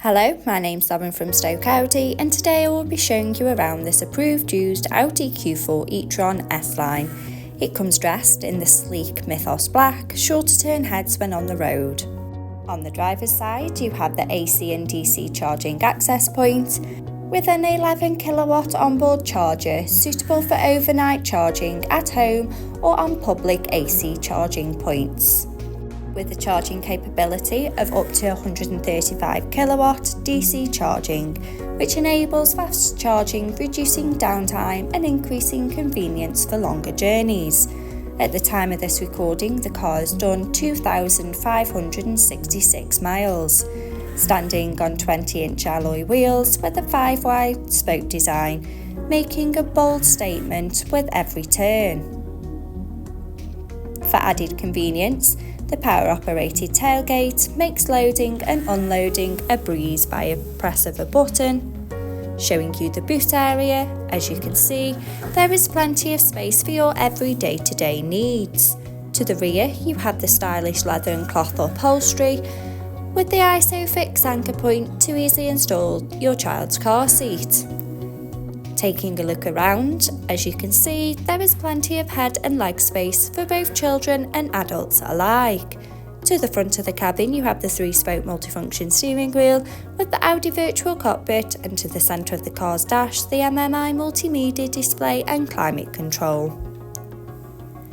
Hello, my name's Lauren from Stoke Audi, and today I will be showing you around this approved used Audi Q4 Etron S-Line. It comes dressed in the sleek Mythos black, sure to turn heads when on the road. On the driver's side you have the AC and DC charging access point, with an 11 kilowatt onboard charger suitable for overnight charging at home or on public AC charging points. With a charging capability of up to 135 kilowatt DC charging, which enables fast charging, reducing downtime and increasing convenience for longer journeys. At the time of this recording, the car has done 2,566 miles, standing on 20-inch alloy wheels with a 5-wide spoke design, making a bold statement with every turn. For added convenience, the power-operated tailgate makes loading and unloading a breeze by a press of a button. Showing you the boot area, as you can see, there is plenty of space for your every day-to-day needs. To the rear, you have the stylish leather and cloth upholstery, with the ISOFIX anchor point to easily install your child's car seat. Taking a look around, as you can see, there is plenty of head and leg space for both children and adults alike. To the front of the cabin you have the 3-spoke multifunction steering wheel with the Audi virtual cockpit, and to the centre of the car's dash the MMI multimedia display and climate control.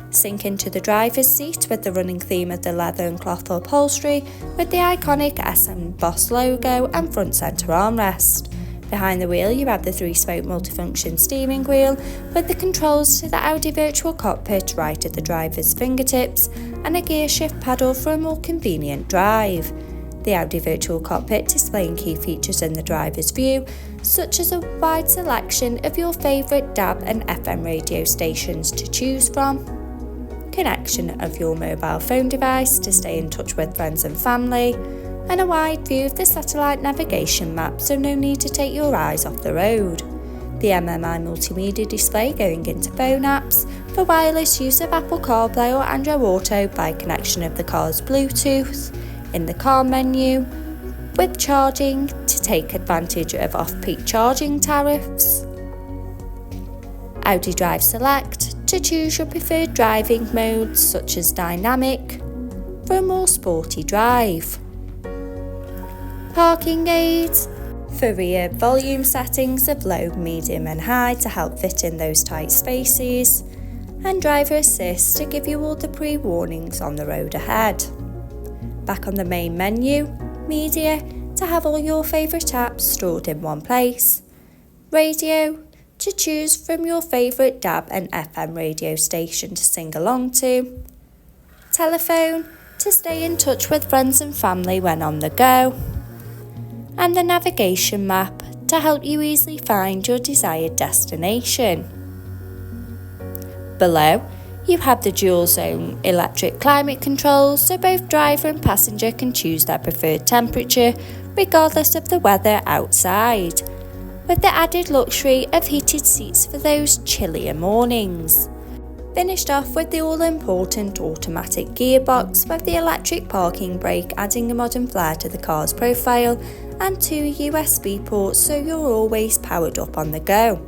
Sink into the driver's seat with the running theme of the leather and cloth upholstery with the iconic SM Boss logo and front centre armrest. Behind the wheel you have the 3-spoke multifunction steering wheel with the controls to the Audi virtual cockpit right at the driver's fingertips and a gear shift paddle for a more convenient drive. The Audi virtual cockpit displaying key features in the driver's view, such as a wide selection of your favourite DAB and FM radio stations to choose from, connection of your mobile phone device to stay in touch with friends and family, and a wide view of the satellite navigation map, so no need to take your eyes off the road. The MMI multimedia display going into phone apps for wireless use of Apple CarPlay or Android Auto by connection of the car's Bluetooth. In the car menu, with charging to take advantage of off-peak charging tariffs. Audi Drive Select to choose your preferred driving modes such as dynamic for a more sporty drive. Parking aids for rear volume settings of low, medium and high to help fit in those tight spaces, and driver assist to give you all the pre-warnings on the road ahead. Back on the main menu, media to have all your favourite apps stored in one place, radio to choose from your favourite DAB and FM radio station to sing along to, telephone to stay in touch with friends and family when on the go, and the navigation map to help you easily find your desired destination. Below, you have the dual zone electric climate controls, so both driver and passenger can choose their preferred temperature regardless of the weather outside, with the added luxury of heated seats for those chillier mornings. Finished off with the all-important automatic gearbox with the electric parking brake, adding a modern flair to the car's profile, and 2 USB ports, so you're always powered up on the go.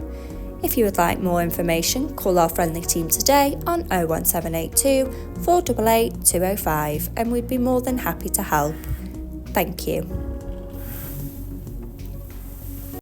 If you would like more information, call our friendly team today on 01782 488 205 and we'd be more than happy to help. Thank you.